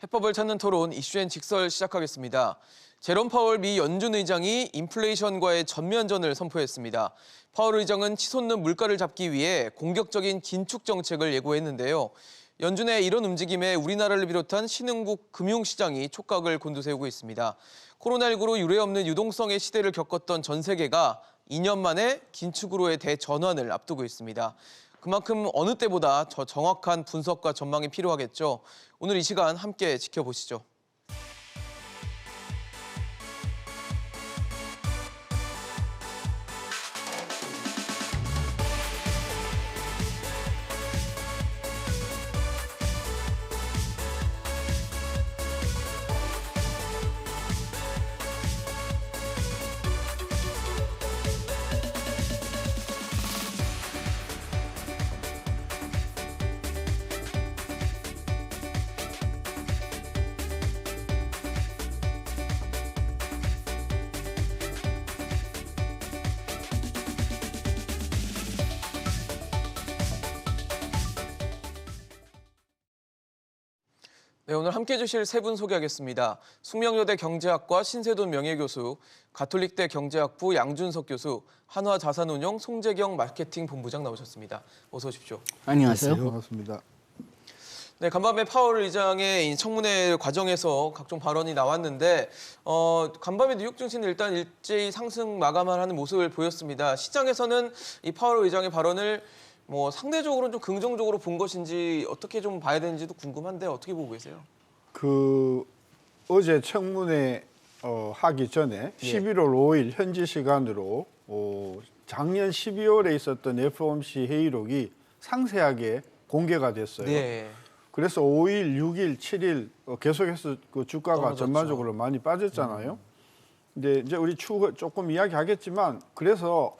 해법을 찾는 토론 이슈엔 직설 시작하겠습니다. 제롬 파월 미 연준 의장이 인플레이션과의 전면전을 선포했습니다. 파월 의장은 치솟는 물가를 잡기 위해 공격적인 긴축 정책을 예고했는데요. 연준의 이런 움직임에 우리나라를 비롯한 신흥국 금융시장이 촉각을 곤두세우고 있습니다. 코로나19로 유례없는 유동성의 시대를 겪었던 전 세계가 2년 만에 긴축으로의 대전환을 앞두고 있습니다. 그만큼 어느 때보다 더 정확한 분석과 전망이 필요하겠죠. 오늘 이 시간 함께 지켜보시죠. 네, 오늘 함께 해주실 세 분 소개하겠습니다. 숙명여대 경제학과 신세돈 명예교수, 가톨릭대 경제학부 양준석 교수, 한화자산운용 송재경 마케팅 본부장 나오셨습니다. 어서 오십시오. 안녕하세요. 반갑습니다. 네, 간밤에 파월 의장의 청문회 과정에서 각종 발언이 나왔는데 간밤에 뉴욕 증시는 일단 일제히 상승 마감하는 모습을 보였습니다. 시장에서는 이 파월 의장의 발언을 상대적으로 좀 긍정적으로 본 것인지 어떻게 좀 봐야 되는지도 궁금한데 어떻게 보고 계세요? 어제 청문회 하기 전에 11월 5일 현지 시간으로 작년 12월에 있었던 FOMC 회의록이 상세하게 공개가 됐어요. 네. 그래서 5일, 6일, 7일 계속해서 그 주가가 떨어졌죠. 전반적으로 많이 빠졌잖아요. 근데 이제 우리 추후 조금 이야기하겠지만 그래서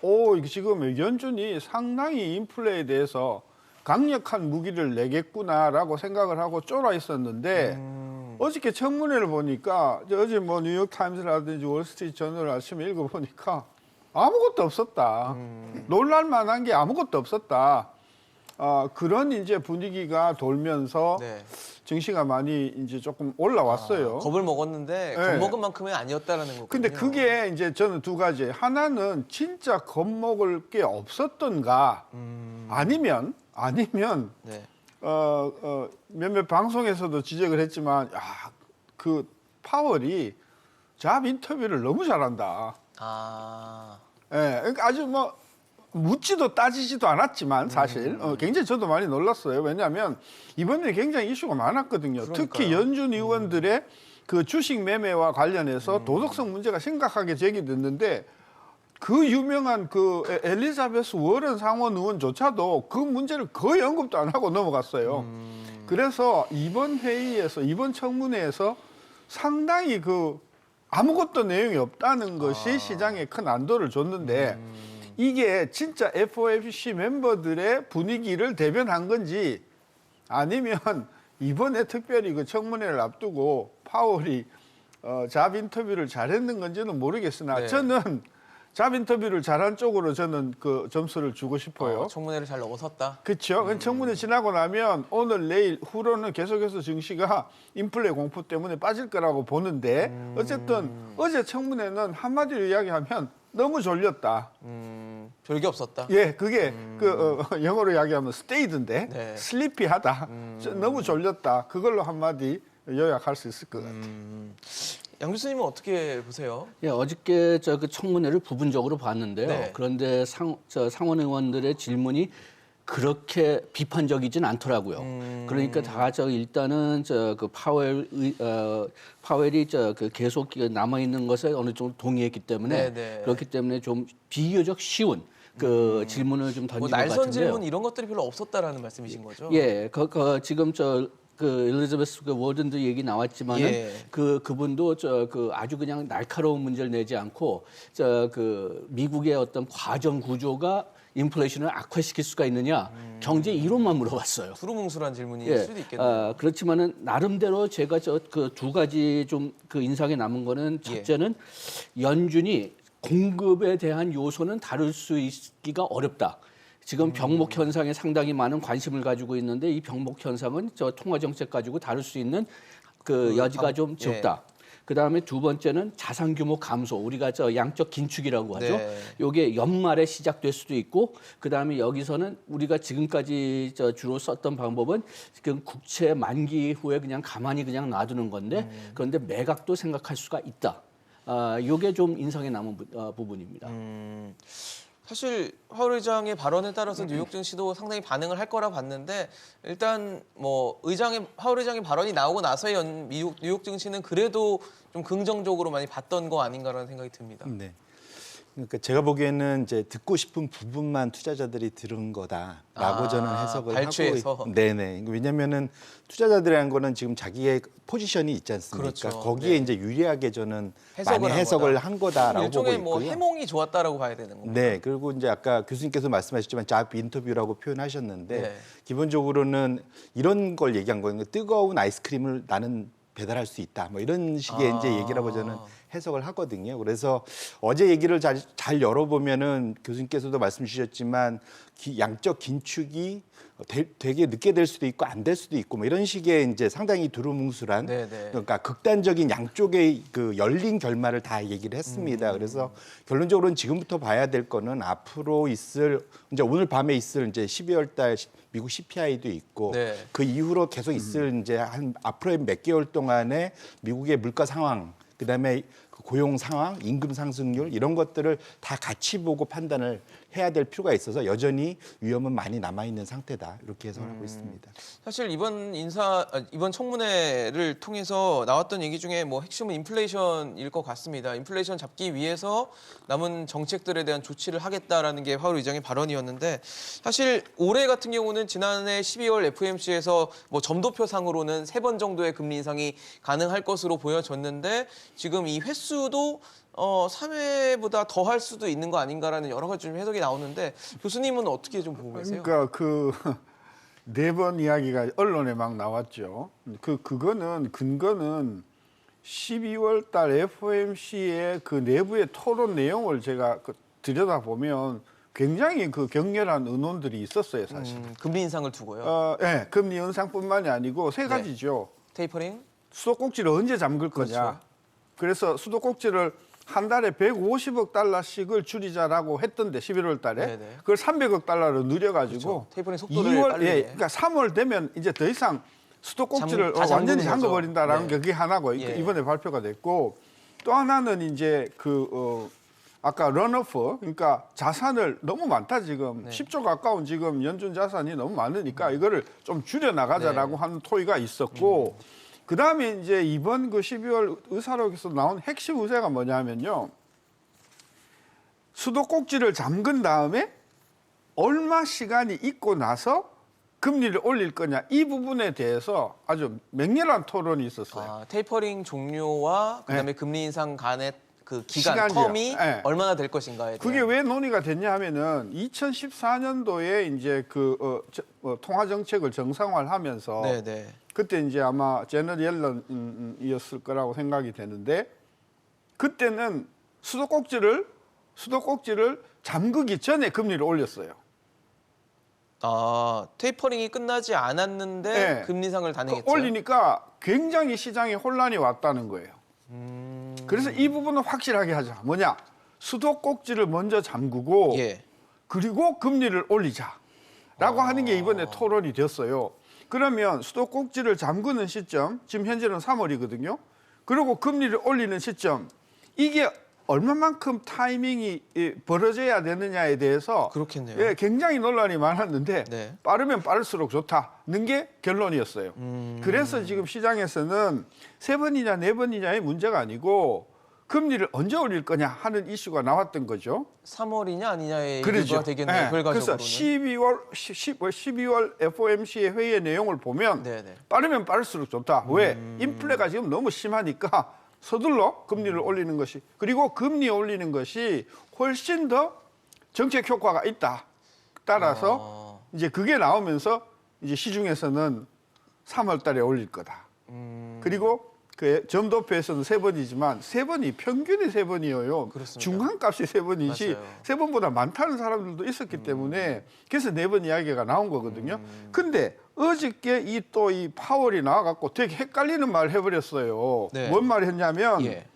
지금 연준이 상당히 인플레에 대해서 강력한 무기를 내겠구나라고 생각을 하고 쫄아 있었는데 어저께 청문회를 보니까 어제 뉴욕 타임스라든지 월스트리트 저널 아침에 읽어보니까 아무것도 없었다. 놀랄만한 게 아무것도 없었다. 그런 이제 분위기가 돌면서 네. 증시가 많이 이제 조금 올라왔어요. 겁을 먹었는데 겁먹은 만큼은 아니었다라는 거군요. 근데 그게 이제 저는 두 가지. 하나는 진짜 겁먹을 게 없었던가 아니면 네. 몇몇 방송에서도 지적을 했지만 그 파월이 잡 인터뷰를 너무 잘한다. 예, 그러니까 아주 묻지도 따지지도 않았지만 사실 굉장히 저도 많이 놀랐어요. 왜냐하면 이번에 굉장히 이슈가 많았거든요. 그러니까요. 특히 연준 의원들의 그 주식 매매와 관련해서 도덕성 문제가 심각하게 제기됐는데 그 유명한 그 엘리자베스 워런 상원 의원조차도 그 문제를 거의 언급도 안 하고 넘어갔어요. 그래서 이번 회의에서 이번 청문회에서 상당히 아무것도 내용이 없다는 것이 시장에 큰 안도를 줬는데 이게 진짜 FOMC 멤버들의 분위기를 대변한 건지 아니면 이번에 특별히 그 청문회를 앞두고 파월이 잡 인터뷰를 잘했는 건지는 모르겠으나 네. 저는 잡 인터뷰를 잘한 쪽으로 저는 그 점수를 주고 싶어요. 청문회를 잘 넘어섰다. 그렇죠. 청문회 지나고 나면 오늘 내일 후로는 계속해서 증시가 인플레 공포 때문에 빠질 거라고 보는데 어쨌든 어제 청문회는 한마디로 이야기하면 너무 졸렸다. 별게 없었다. 예, 그게 영어로 이야기하면 stayed인데 네. sleepy하다. 너무 졸렸다. 그걸로 한마디 요약할 수 있을 것 같아요. 양 교수님은 어떻게 보세요? 예, 어저께 그 청문회를 부분적으로 봤는데요. 네. 그런데 상원 의원들의 질문이 그렇게 비판적이진 않더라고요. 그러니까 다 일단은 그 파웰이 그 계속 남아 있는 것에 어느 정도 동의했기 때문에 네. 그렇기 때문에 좀 비교적 쉬운 그 질문을 좀 던진 것 날선 같은데요. 질문 이런 것들이 별로 없었다라는 말씀이신 거죠? 예, 지금 그 엘리자베스 워든도 얘기 나왔지만은 예. 그분도 아주 그냥 날카로운 문제를 내지 않고 그 미국의 어떤 과정 구조가 인플레이션을 악화시킬 수가 있느냐 경제 이론만 물어봤어요. 두루뭉술한 질문일 예, 수도 있겠네요. 그렇지만은 나름대로 제가 그 두 가지 좀 그 인상에 남은 거는 첫째는 연준이 공급에 대한 요소는 다룰 수 있기가 어렵다. 지금 병목 현상에 상당히 많은 관심을 가지고 있는데 이 병목 현상은 통화 정책 가지고 다룰 수 있는 여지가 좀 예. 적다. 그다음에 두 번째는 자산 규모 감소. 우리가 양적 긴축이라고 하죠. 네. 요게 연말에 시작될 수도 있고 그다음에 여기서는 우리가 지금까지 주로 썼던 방법은 지금 국채 만기 후에 그냥 가만히 그냥 놔두는 건데 그런데 매각도 생각할 수가 있다. 요게 좀 인상에 남은 부분입니다. 사실 파월 의장의 발언에 따라서 뉴욕 증시도 상당히 반응을 할 거라 봤는데 일단 뭐 파월 의장의 발언이 나오고 나서의 뉴욕 증시는 그래도 좀 긍정적으로 많이 봤던 거 아닌가라는 생각이 듭니다. 네. 그러니까 제가 보기에는 이제 듣고 싶은 부분만 투자자들이 들은 거다라고 저는 해석을 발췌해서. 하고 네네. 왜냐면은 투자자들이라는 거는 지금 자기의 포지션이 있지 않습니까? 그렇죠. 거기에 네. 이제 유리하게 저는 해석을 많이 한 해석을 거다. 한 거다라고 보고 일종의 있고요. 뭐 해몽이 좋았다라고 봐야 되는 겁니다. 네, 그리고 이제 아까 교수님께서 말씀하셨지만 잡 인터뷰라고 표현하셨는데 네. 기본적으로는 이런 걸 얘기한 거예요. 뜨거운 아이스크림을 나는 배달할 수 있다. 뭐 이런 식의 이제 얘기라고 저는 해석을 하거든요. 그래서 어제 얘기를 잘 열어보면은 교수님께서도 말씀 주셨지만 양적 긴축이 되게 늦게 될 수도 있고 안 될 수도 있고 뭐 이런 식의 이제 상당히 두루뭉술한 네네. 그러니까 극단적인 양쪽의 그 열린 결말을 다 얘기를 했습니다. 그래서 결론적으로는 지금부터 봐야 될 거는 앞으로 있을 이제 오늘 밤에 있을 이제 12월 달 미국 CPI도 있고 네. 그 이후로 계속 있을 이제 한 앞으로의 몇 개월 동안의 미국의 물가 상황 그다음에 그 고용 상황, 임금 상승률 이런 것들을 다 같이 보고 판단을 해야 될 필요가 있어서 여전히 위험은 많이 남아 있는 상태다 이렇게 해석을 하고 있습니다. 사실 이번 청문회를 통해서 나왔던 얘기 중에 뭐 핵심은 인플레이션일 것 같습니다. 인플레이션 잡기 위해서 남은 정책들에 대한 조치를 하겠다라는 게 파월 의장의 발언이었는데 사실 올해 같은 경우는 지난해 12월 FOMC에서 뭐 점도표상으로는 3번 정도의 금리 인상이 가능할 것으로 보여졌는데 지금 이 횟수도 3회보다 더 할 수도 있는 거 아닌가라는 여러 가지 좀 해석이 나오는데 교수님은 어떻게 좀 보고 계세요? 그러니까 그 4번 이야기가 언론에 막 나왔죠. 그거는 근거는 12월 달 FOMC의 그 내부의 토론 내용을 제가 들여다보면 굉장히 그 격렬한 의논들이 있었어요, 사실. 금리 인상을 두고요. 네, 금리 인상뿐만이 아니고 3가지죠. 테이퍼링? 수도꼭지를 언제 잠글 거냐. 그렇죠. 그래서 수도꼭지를 한 달에 150억 달러씩을 줄이자라고 했던데 11월 달에 네네. 그걸 300억 달러로 늘려가지고 그렇죠. 테이퍼링 속도를 2월 빨리 내. 그러니까 3월 되면 이제 더 이상 수도꼭지를 다 완전히 잠그는 거죠. 잠궈버린다라는 네. 게 그게 하나고 예. 이번에 발표가 됐고 또 하나는 이제 아까 런오프 그러니까 자산을 너무 많다 지금 네. 10조 가까운 지금 연준 자산이 너무 많으니까 이거를 좀 줄여 나가자라고 네. 하는 토의가 있었고 그다음에 이제 이번 그 12월 의사록에서 나온 핵심 의제가 뭐냐면요. 수도꼭지를 잠근 다음에 얼마 시간이 있고 나서 금리를 올릴 거냐 이 부분에 대해서 아주 맹렬한 토론이 있었어요. 테이퍼링 종료와 그다음에 금리 인상 간의 그 기간 시간이요. 텀이 네. 얼마나 될 것인가에 대한. 그게 왜 논의가 됐냐 하면은 2014년도에 이제 통화 정책을 정상화하면서 네네. 그때 이제 아마 제너럴 옐런이었을 거라고 생각이 되는데 그때는 수도꼭지를 잠그기 전에 금리를 올렸어요. 테이퍼링이 끝나지 않았는데 네. 금리 인상을 단행했죠. 올리니까 굉장히 시장에 혼란이 왔다는 거예요. 그래서 이 부분은 확실하게 하자. 뭐냐? 수도꼭지를 먼저 잠그고 예. 그리고 금리를 올리자라고 하는 게 이번에 토론이 됐어요. 그러면 수도꼭지를 잠그는 시점, 지금 현재는 3월이거든요. 그리고 금리를 올리는 시점, 이게 얼마만큼 타이밍이 벌어져야 되느냐에 대해서 그렇겠네요. 예, 굉장히 논란이 많았는데 네. 빠르면 빠를수록 좋다는 게 결론이었어요. 그래서 지금 시장에서는 3번이냐 4번이냐의 문제가 아니고 금리를 언제 올릴 거냐 하는 이슈가 나왔던 거죠. 3월이냐 아니냐의 그렇죠. 이유가 되겠네요. 예, 결과적으로는. 그래서 12월 FOMC의 회의 내용을 보면 네네. 빠르면 빠를수록 좋다. 왜? 인플레가 지금 너무 심하니까 서둘러 금리를 올리는 것이 그리고 금리 올리는 것이 훨씬 더 정책 효과가 있다. 따라서 이제 그게 나오면서 이제 시중에서는 3월 달에 올릴 거다. 그리고 그 점도표에서는 3번이지만 3번이 평균이 3번이에요. 그렇습니다. 중간값이 3번이지 맞아요. 3번보다 많다는 사람들도 있었기 때문에 그래서 4번 이야기가 나온 거거든요. 근데 어저께 또 이 파월이 나와갖고 되게 헷갈리는 말을 해버렸어요. 네. 뭔 말을 했냐면 예.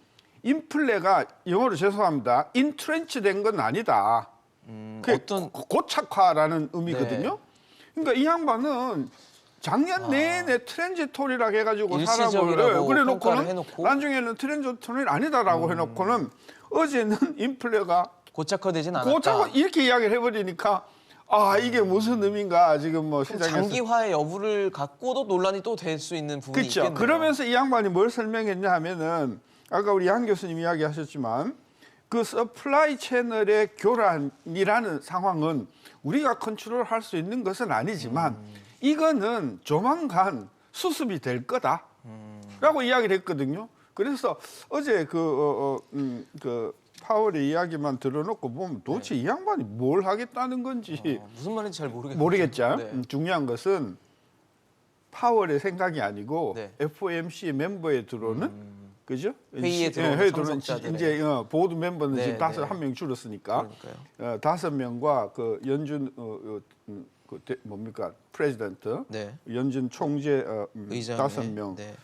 인플레가 영어로 죄송합니다. 인트렌치 된 건 아니다. 그게 어떤 고착화라는 의미거든요. 그러니까 이 양반은 작년 내내 트랜지토리라고 해가지고 사람을 일시적이라고 평가를 그래놓고는 해놓고 나중에는 트랜지토리 아니다라고 해놓고는 어제는 인플레가 고착화되진 않았다. 고착화 이렇게 이야기를 해버리니까 아 이게 무슨 의미인가 지금 뭐 그럼 시장에서 장기화의 여부를 갖고도 논란이 또 될 수 있는 부분이 그렇죠. 있겠네요. 그러면서 이 양반이 뭘 설명했냐 하면은 아까 우리 양 교수님 이야기하셨지만 그 서플라이 채널의 교란이라는 상황은 우리가 컨트롤할 수 있는 것은 아니지만 이거는 조만간 수습이 될 거다라고 이야기를 했거든요. 그래서 어제 그 파월의 이야기만 들어놓고 보면 도대체 이 양반이 뭘 하겠다는 건지 무슨 말인지 잘 모르겠어요. 모르겠죠. 네. 중요한 것은 파월의 생각이 아니고 네. FOMC 멤버에 들어오는 그죠? 회의에 들어오는 회의에 들어오는 참석자들의. 이제 보드 멤버는 네, 지금 네. 한 명 줄었으니까 그러니까요. 5명과 그 연준 뭡니까 프레지던트 네. 연준 총재 의장의 5명 네.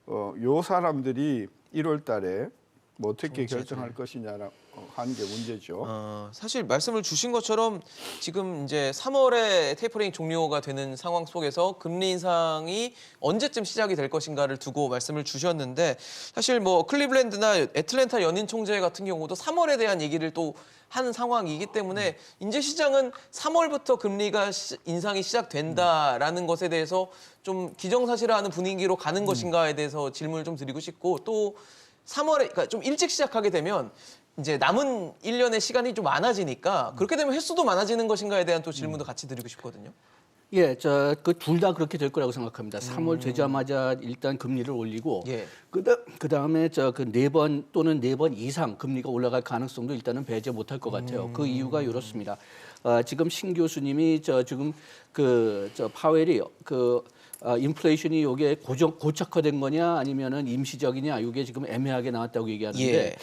요 사람들이 1월달에 뭐 어떻게 총재들. 결정할 것이냐라고 하는 게 문제죠. 사실 말씀을 주신 것처럼 지금 이제 3월에 테이퍼링 종료가 되는 상황 속에서 금리 인상이 언제쯤 시작이 될 것인가를 두고 말씀을 주셨는데 사실 뭐 클리블랜드나 애틀랜타 연인 총재 같은 경우도 3월에 대한 얘기를 또 하는 상황이기 때문에 이제 시장은 3월부터 금리가 인상이 시작된다라는 것에 대해서 좀 기정사실화하는 분위기로 가는 것인가에 대해서 질문을 좀 드리고 싶고 또 3월에 그러니까 좀 일찍 시작하게 되면 이제 남은 1년의 시간이 좀 많아지니까 그렇게 되면 횟수도 많아지는 것인가에 대한 또 질문도 같이 드리고 싶거든요. 예, 그 둘 다 그렇게 될 거라고 생각합니다. 3월 되자마자 일단 금리를 올리고 예. 그다음에 그 4번 또는 4번 이상 금리가 올라갈 가능성도 일단은 배제 못할 것 같아요. 그 이유가 이렇습니다. 지금 신 교수님이 지금 파웰이 인플레이션이 이게 고착화된 거냐 아니면은 임시적이냐 이게 지금 애매하게 나왔다고 얘기하는데 예.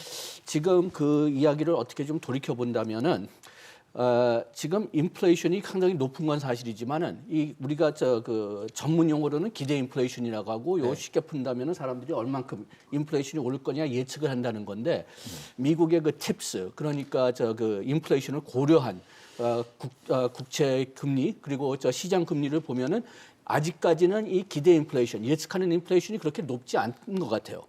지금 그 이야기를 어떻게 좀 돌이켜 본다면은 지금 인플레이션이 상당히 높은 건 사실이지만은 우리가 그 전문 용어로는 기대 인플레이션이라고 하고 요 쉽게 푼다면은 사람들이 얼만큼 인플레이션이 오를 거냐 예측을 한다는 건데 미국의 그 팁스 그러니까 그 인플레이션을 고려한 국채 금리 그리고 시장 금리를 보면은 아직까지는 이 기대 인플레이션 예측하는 인플레이션이 그렇게 높지 않은 것 같아요.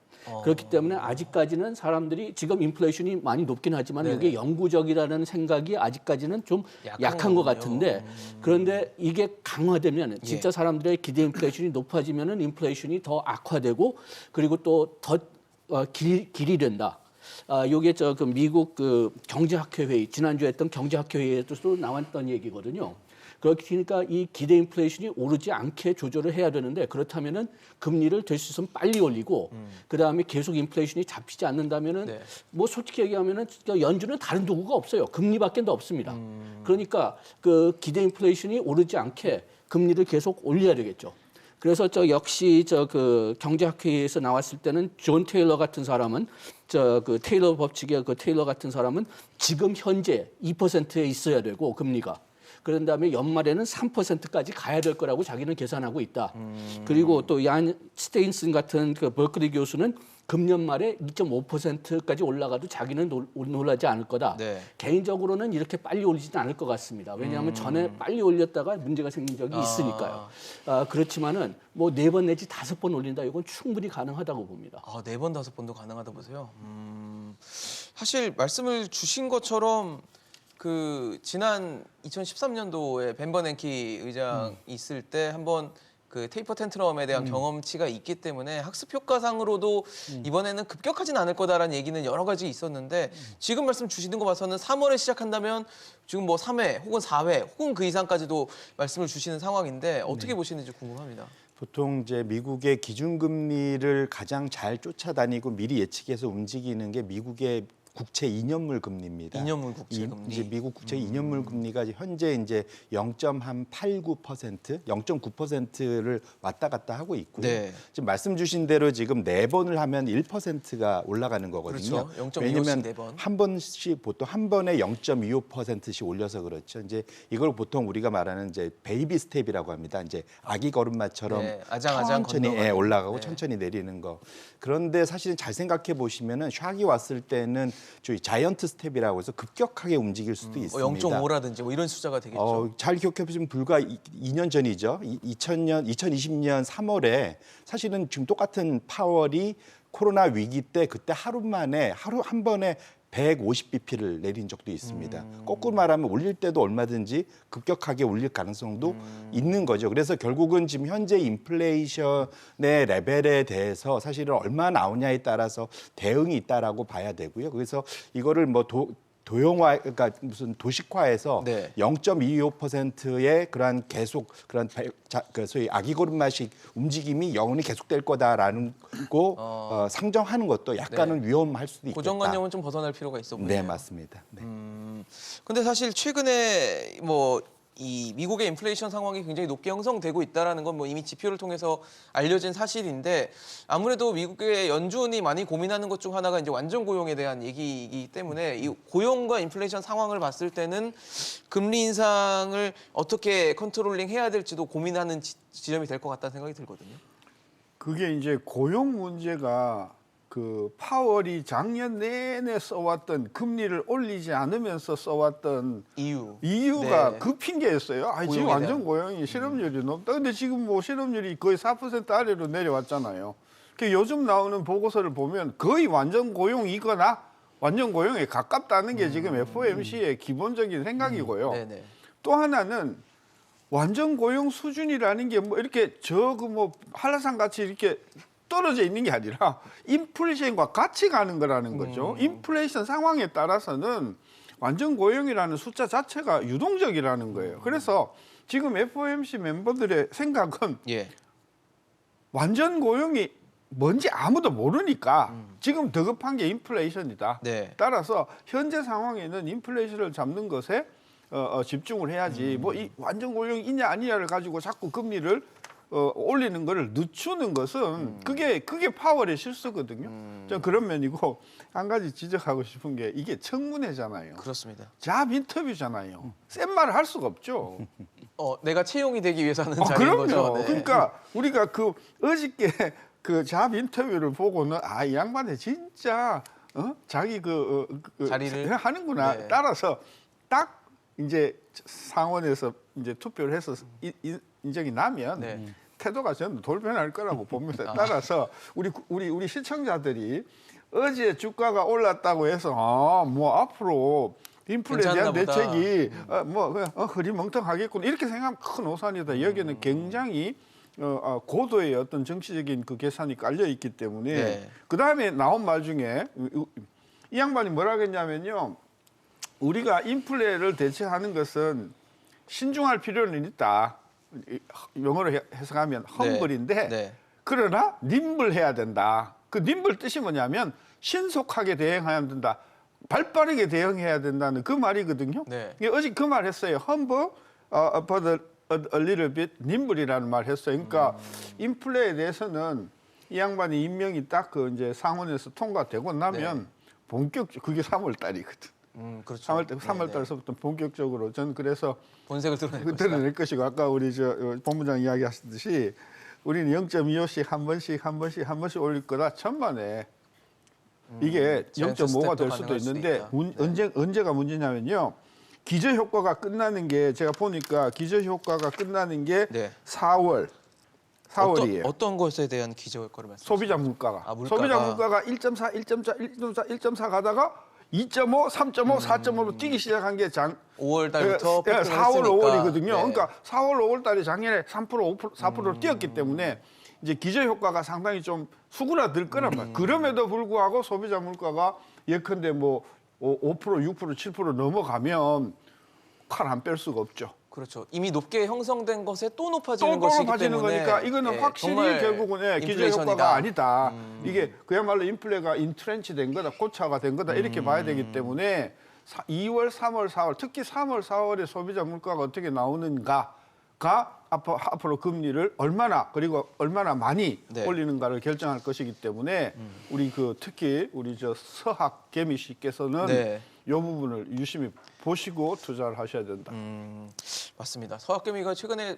그렇기 때문에 아직까지는 사람들이 지금 인플레이션이 많이 높긴 하지만 이게 영구적이라는 생각이 아직까지는 좀 약한 것 같은데 그런데 이게 강화되면 진짜 사람들의 기대 인플레이션이 높아지면은 인플레이션이 더 악화되고 그리고 또 더 길이 된다. 요게 그 미국 그 경제학회 회의 지난주에 했던 경제학회 회의에도 나왔던 얘기거든요. 그러니까 이 기대 인플레이션이 오르지 않게 조절을 해야 되는데 그렇다면은 금리를 될 수 있으면 빨리 올리고 그다음에 계속 인플레이션이 잡히지 않는다면은 뭐 솔직히 얘기하면은 연준은 다른 도구가 없어요. 금리밖에 더 없습니다. 그러니까 그 기대 인플레이션이 오르지 않게 금리를 계속 올려야 되겠죠. 그래서 역시 그 경제학회에서 나왔을 때는 존 테일러 같은 사람은 그 테일러 법칙의 그 테일러 같은 사람은 지금 현재 2%에 있어야 되고 금리가 그런 다음에 연말에는 3%까지 가야 될 거라고 자기는 계산하고 있다. 그리고 또 얀 스테인슨 같은 그 버클리 교수는 금년 말에 2.5%까지 올라가도 자기는 놀라지 않을 거다. 네. 개인적으로는 이렇게 빨리 올리지는 않을 것 같습니다. 왜냐하면 전에 빨리 올렸다가 문제가 생긴 적이 있으니까요. 그렇지만은 뭐 4번 내지 5번 올린다 이건 충분히 가능하다고 봅니다. 4번, 5번도 가능하다 보세요. 사실 말씀을 주신 것처럼 그 지난 2013년도에 벤 버냉키 의장 있을 때 한번 그 테이퍼 텐트럼에 대한 경험치가 있기 때문에 학습 효과상으로도 이번에는 급격하진 않을 거다라는 얘기는 여러 가지 있었는데 지금 말씀 주시는 거 봐서는 3월에 시작한다면 지금 뭐 3회 혹은 4회 혹은 그 이상까지도 말씀을 주시는 상황인데 어떻게 보시는지 궁금합니다. 보통 이제 미국의 기준금리를 가장 잘 쫓아다니고 미리 예측해서 움직이는 게 미국의 국채 2년물 금리입니다. 2년물 국채 금리. 이제 미국 국채 2년물 금리가 현재 이제 0.89%, 0.9%를 왔다 갔다 하고 있고요. 네. 지금 말씀 주신 대로 지금 4번을 하면 1%가 올라가는 거거든요. 그렇죠. 0.25씩 왜냐면 4번. 한 번씩 보통 한 번에 0.25%씩 올려서 그렇죠. 이제 이걸 보통 우리가 말하는 이제 베이비 스텝이라고 합니다. 이제 아기 걸음마처럼 네, 아장아장 천천히 건너가는. 올라가고 네. 천천히 내리는 거. 그런데 사실은 잘 생각해 보시면은 샥이 왔을 때는 저희 자이언트 스텝이라고 해서 급격하게 움직일 수도 있습니다. 0.5라든지 뭐 이런 숫자가 되겠죠. 잘 기억해 보시면 불과 2년 전이죠. 2020년 3월에 사실은 지금 똑같은 파월이 코로나 위기 때 그때 하루 만에 한 번에 150bp를 내린 적도 있습니다. 거꾸로 말하면 올릴 때도 얼마든지 급격하게 올릴 가능성도 있는 거죠. 그래서 결국은 지금 현재 인플레이션의 레벨에 대해서 사실은 얼마 나오냐에 따라서 대응이 있다라고 봐야 되고요. 그래서 이거를 뭐 도형화, 그러니까 무슨 도식화해서 네. 0.25%의 그러한 계속 그런 그 소위 아기 걸음마식 움직임이 영원히 계속될 거다라는 거 상정하는 것도 약간은 위험할 수도 있겠다. 고정관념은 좀 벗어날 필요가 있어 보이네요. 네, 맞습니다. 네. 근데 사실 최근에 뭐 이 미국의 인플레이션 상황이 굉장히 높게 형성되고 있다라는 건 뭐 이미 지표를 통해서 알려진 사실인데 아무래도 미국의 연준이 많이 고민하는 것 중 하나가 이제 완전 고용에 대한 얘기이기 때문에 이 고용과 인플레이션 상황을 봤을 때는 금리 인상을 어떻게 컨트롤링 해야 될지도 고민하는 지점이 될 것 같다는 생각이 들거든요. 그게 이제 고용 문제가 그 파월이 작년 내내 써왔던 금리를 올리지 않으면서 써왔던 이유가 네. 그 핑계였어요. 지금 고용에 완전 대한. 고용이 실업률이 높다. 근데 지금 뭐 실업률이 거의 4% 아래로 내려왔잖아요. 그 요즘 나오는 보고서를 보면 거의 완전 고용이거나 완전 고용에 가깝다는 게 지금 FOMC의 기본적인 생각이고요. 네네. 또 하나는 완전 고용 수준이라는 게 뭐 이렇게 뭐 한라산 같이 이렇게 떨어져 있는 게 아니라 인플레이션과 같이 가는 거라는 거죠. 인플레이션 상황에 따라서는 완전 고용이라는 숫자 자체가 유동적이라는 거예요. 그래서 지금 FOMC 멤버들의 생각은 예. 완전 고용이 뭔지 아무도 모르니까 지금 더 급한 게 인플레이션이다. 네. 따라서 현재 상황에는 인플레이션을 잡는 것에 집중을 해야지 뭐 이 완전 고용이 있냐 아니냐를 가지고 자꾸 금리를 올리는 거를 늦추는 것은 그게 파월의 실수거든요. 저 그런 면이고 한 가지 지적하고 싶은 게 이게 청문회잖아요. 그렇습니다. 잡 인터뷰잖아요. 센 말을 할 수가 없죠. 내가 채용이 되기 위해서 하는 자리인 그럼요. 거죠. 네. 그러니까 우리가 그 어저께 그 잡 인터뷰를 보고는 이 양반이 진짜 자기 자리를 하는구나. 네. 따라서 딱 이제 상원에서 이제 투표를 해서 인정이 나면 네. 태도가 저는 돌변할 거라고 봅니다. 따라서 우리 시청자들이 어제 주가가 올랐다고 해서 뭐 앞으로 인플레에 대한 괜찮나 보다. 대책이 흐리멍텅하겠군 이렇게 생각하면 큰 오산이다. 여기는 굉장히 고도의 어떤 정치적인 그 계산이 깔려 있기 때문에 네. 그 다음에 나온 말 중에 이 양반이 뭐라 그랬냐면요. 우리가 인플레를 대처하는 것은 신중할 필요는 있다. 영어로 해석하면 험블인데 네. 그러나 nimble 된다. 그 nimble 뜻이 뭐냐면 신속하게 대응해야 된다. 발빠르게 대응해야 된다는 그 말이거든요. 네. 어제 그 말 했어요. humble, but a little bit nimble이라는 말 했어요. 그러니까 인플레에 대해서는 이 양반이 임명이 딱 그 이제 상원에서 통과되고 나면 그게 3월 달이거든. 그렇죠. 3월 달서부터 본격적으로 저는 그래서 본색을 드러낼 드러낼 것이고 아까 우리 본부장 이야기하셨듯이 우리는 0.25씩 한 번씩 올릴 거다 천만에 이게 자이언트 0.5가 스텝도 될 수도 가능할 수도 있는데 있다. 언제가 문제냐면요. 기저 효과가 끝나는 게 제가 보니까 기저 효과가 끝나는 게 네. 4월이에요. 어떤 것에 대한 기저 효과를 말씀하시죠? 소비자 물가가. 물가가. 소비자 물가가 1.4 가다가 2.5, 3.5, 4.5로 뛰기 시작한 게 5월 달부터 4월, 5월이거든요. 네. 그러니까 4월, 5월 달에 작년에 3%, 5%, 4%로 뛰었기 때문에 이제 기저 효과가 상당히 좀 수그라들 거란 말이에요. 그럼에도 불구하고 소비자 물가가 예컨대 뭐 5%, 6%, 7% 넘어가면 칼 안 뺄 수가 없죠. 그렇죠. 이미 높게 형성된 것에 또 높아지는 또 것이기 높아지는 때문에 거니까 이거는 예, 확실히 정말 결국은 기저 인플레이션이다. 효과가 아니다. 이게 그야말로 인플레가 인트렌치 된 거다, 고차가 된 거다 이렇게 봐야 되기 때문에 2월, 3월, 4월 특히 3월, 4월에 소비자 물가가 어떻게 나오는가가 앞으로 금리를 얼마나 그리고 얼마나 많이 네. 올리는가를 결정할 것이기 때문에 우리 특히 우리 서학 개미 씨께서는 네. 이 부분을 유심히 보시고 투자를 하셔야 된다. 맞습니다. 서학개미가 최근에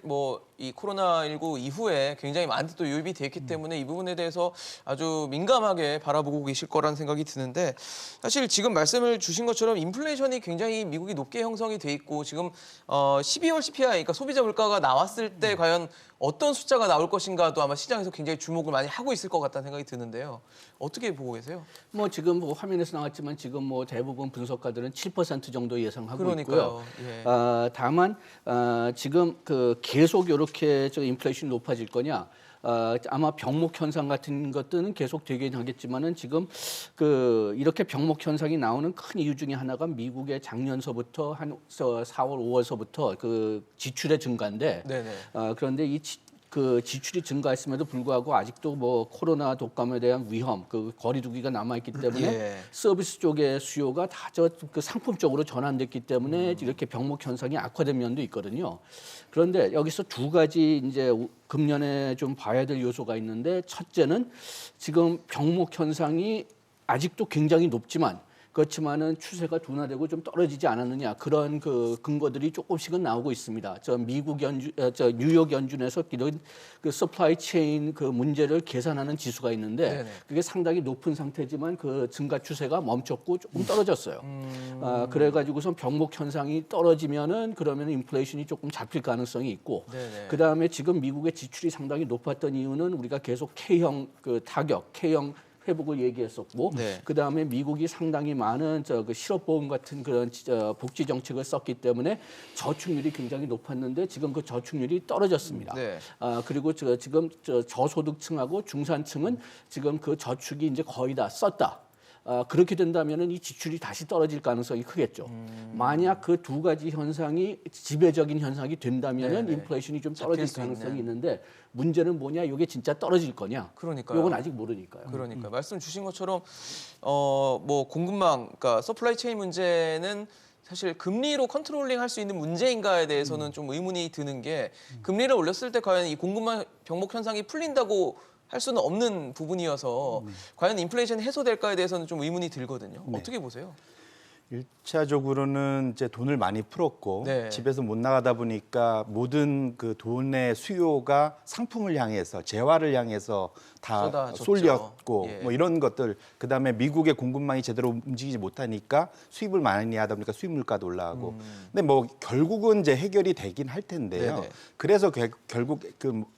이 코로나19 이후에 굉장히 많이 또 유입이 됐기 때문에 이 부분에 대해서 아주 민감하게 바라보고 계실 거라는 생각이 드는데 사실 지금 말씀을 주신 것처럼 인플레이션이 굉장히 미국이 높게 형성이 돼 있고 지금 12월 CPI, 그러니까 소비자 물가가 나왔을 때 과연 어떤 숫자가 나올 것인가도 아마 시장에서 굉장히 주목을 많이 하고 있을 것 같다는 생각이 드는데요. 어떻게 보고 계세요? 지금 화면에서 나왔지만 지금 대부분 분석가들은 7% 정도 예상하고 그러니까요. 있고요. 예. 다만 지금 계속 이렇게 인플레이션이 높아질 거냐? 아마 병목 현상 같은 것들은 계속 되긴 하겠지만은 지금 이렇게 병목 현상이 나오는 큰 이유 중에 하나가 미국의 작년서부터 한 4월, 5월서부터 지출의 증가인데 네네. 그런데 지출이 증가했음에도 불구하고 아직도 코로나 독감에 대한 위험, 거리두기가 남아 있기 때문에 예. 서비스 쪽의 수요가 다 상품 쪽으로 전환됐기 때문에 이렇게 병목 현상이 악화된 면도 있거든요. 그런데 여기서 두 가지 이제 금년에 좀 봐야 될 요소가 있는데 첫째는 지금 병목 현상이 아직도 굉장히 높지만 그렇지만은 추세가 둔화되고 좀 떨어지지 않았느냐 그런 근거들이 조금씩은 나오고 있습니다. 뉴욕 연준에서 이런 서플라이 체인 문제를 계산하는 지수가 있는데 네네. 그게 상당히 높은 상태지만 증가 추세가 멈췄고 조금 떨어졌어요. 그래가지고선 병목 현상이 떨어지면은 그러면 인플레이션이 조금 잡힐 가능성이 있고 네네. 그 다음에 지금 미국의 지출이 상당히 높았던 이유는 우리가 계속 K형 타격, K형 회복을 얘기했었고, 네. 그 다음에 미국이 상당히 많은 실업보험 같은 그런 복지 정책을 썼기 때문에 저축률이 굉장히 높았는데 지금 그 저축률이 떨어졌습니다. 네. 그리고 지금 저소득층하고 중산층은 지금 그 저축이 이제 거의 다 썼다. 그렇게 된다면은 이 지출이 다시 떨어질 가능성이 크겠죠. 만약 그 두 가지 현상이 지배적인 현상이 된다면은 네네. 인플레이션이 좀 잡힐 떨어질 수 가능성이 있는. 있는데 문제는 뭐냐? 이게 진짜 떨어질 거냐? 그러니까요. 이건 아직 모르니까요. 그러니까 말씀 주신 것처럼 공급망, 그러니까 서플라이 체인 문제는 사실 금리로 컨트롤링 할 수 있는 문제인가에 대해서는 좀 의문이 드는 게 금리를 올렸을 때 과연 이 공급망 병목 현상이 풀린다고 할 수는 없는 부분이어서 과연 인플레이션이 해소될까에 대해서는 좀 의문이 들거든요. 어떻게 보세요? 1차적으로는 이제 돈을 많이 풀었고 네. 집에서 못 나가다 보니까 모든 돈의 수요가 상품을 향해서 재화를 향해서 다 쏟아졌죠. 쏠렸고 예. 이런 것들 그다음에 미국의 공급망이 제대로 움직이지 못하니까 수입을 많이 하다 보니까 수입 물가도 올라가고 근데 결국은 이제 해결이 되긴 할 텐데요. 네네. 그래서 결국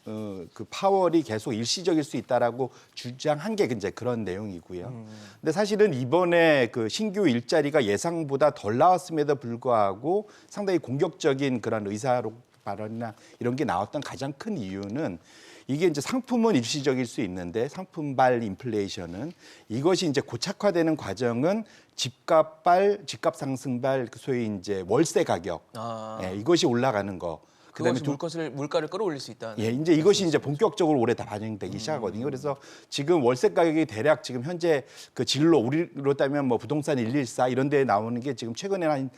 그 파월이 계속 일시적일 수 있다라고 주장한 게 이제 그런 내용이고요. 근데 사실은 이번에 신규 일자리가 예상보다 덜 나왔음에도 불구하고 상당히 공격적인 그런 의사록 발언이나 이런 게 나왔던 가장 큰 이유는 이게 이제 상품은 일시적일 수 있는데 상품발 인플레이션은 이것이 이제 고착화되는 과정은 집값 상승발 소위 이제 월세 가격 이것이 올라가는 거. 그다음에 물가를 끌어올릴 수 있다는. 예, 이제 이것이 이제 본격적으로 올해 다 반영되기 시작하거든요. 그래서 지금 월세 가격이 대략 지금 현재 진로 우리로 따면 부동산 114 이런 데에 나오는 게 지금 최근에 한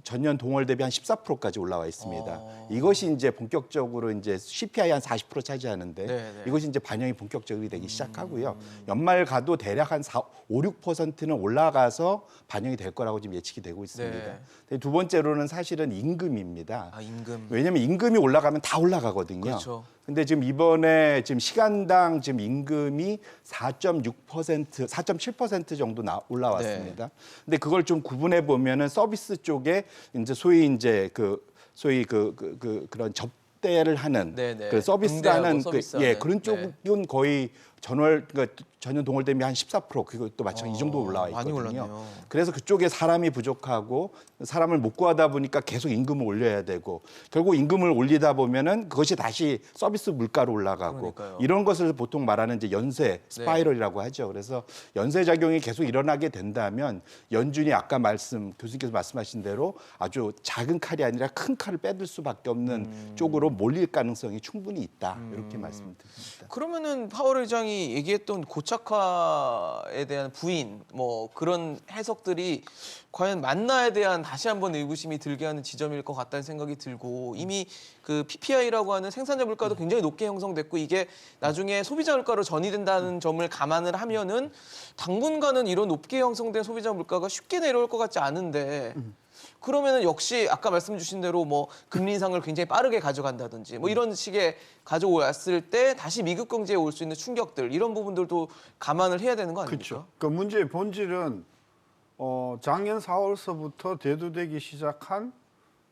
전년 동월 대비 한 14%까지 올라와 있습니다. 이것이 이제 본격적으로 이제 CPI 한 40% 차지하는데 네네. 이것이 이제 반영이 본격적으로 되기 시작하고요. 연말 가도 대략 한 5, 6%는 올라가서 반영이 될 거라고 지금 예측이 되고 있습니다. 네. 두 번째로는 사실은 임금입니다. 임금. 왜냐하면 임금이 올라가면 다 올라가거든요. 그렇죠. 근데 지금 이번에 지금 시간당 지금 임금이 4.6%, 4.7% 정도 올라왔습니다. 근데 그걸 좀 구분해 보면은 서비스 쪽에 이제 소위 그런 접대를 하는 네네. 그 서비스라는 응대하고 서비스하는. 그런 쪽은 거의 전년 동월 대비 한 14% 그것도 마찬가지 이 정도 올라와 많이 있거든요. 올랐네요. 그래서 그쪽에 사람이 부족하고 사람을 못 구하다 보니까 계속 임금을 올려야 되고 결국 임금을 올리다 보면은 그것이 다시 서비스 물가로 올라가고 그러니까요. 이런 것을 보통 말하는 이제 연쇄 스파이럴이라고 하죠. 그래서 연쇄 작용이 계속 일어나게 된다면 연준이 아까 교수님께서 말씀하신 대로 아주 작은 칼이 아니라 큰 칼을 빼들 수밖에 없는 쪽으로 몰릴 가능성이 충분히 있다. 이렇게 말씀드립니다. 그러면은 파월 의장이 얘기했던 고착화에 대한 부인 뭐 그런 해석들이 과연 맞나에 대한 다시 한번 의구심이 들게 하는 지점일 것 같다는 생각이 들고 이미 그 PPI라고 하는 생산자 물가도 굉장히 높게 형성됐고 이게 나중에 소비자 물가로 전이된다는 점을 감안을 하면은 당분간은 이런 높게 형성된 소비자 물가가 쉽게 내려올 것 같지 않은데 그러면은 역시 아까 말씀 주신 대로 뭐 금리 인상을 굉장히 빠르게 가져간다든지 뭐 이런 식의 가져왔을 때 다시 미국 경제에 올 수 있는 충격들 이런 부분들도 감안을 해야 되는 거 아닙니까? 그렇죠. 그 문제의 본질은 작년 4월서부터 대두되기 시작한